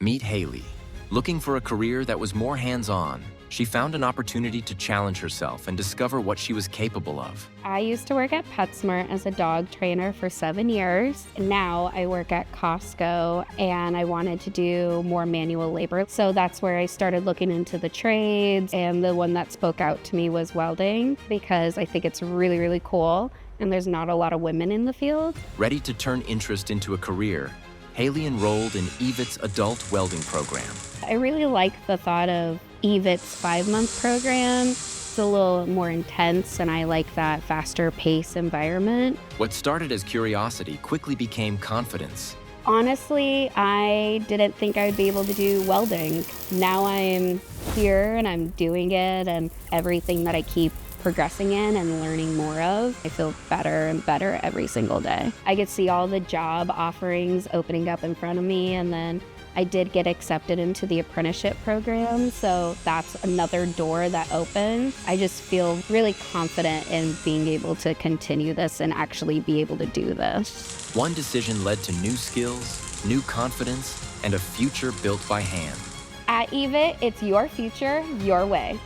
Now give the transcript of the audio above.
Meet Haley. Looking for a career that was more hands-on, she found an opportunity to challenge herself and discover what she was capable of. I used to work at PetSmart as a dog trainer for 7 years. Now I work at Costco and I wanted to do more manual labor. So that's where I started looking into the trades, and the one that spoke out to me was welding because I think it's really, really cool and there's not a lot of women in the field. Ready to turn interest into a career, Haley enrolled in EVIT's adult welding program. I really like the thought of EVIT's 5-month program. It's a little more intense and I like that faster pace environment. What started as curiosity quickly became confidence. Honestly, I didn't think I'd be able to do welding. Now I'm here and I'm doing it, and everything that I keep progressing in and learning more of, I feel better and better every single day. I could see all the job offerings opening up in front of me, and then I did get accepted into the apprenticeship program, so that's another door that opened. I just feel really confident in being able to continue this and actually be able to do this. One decision led to new skills, new confidence, and a future built by hand. At EVIT, it's your future, your way.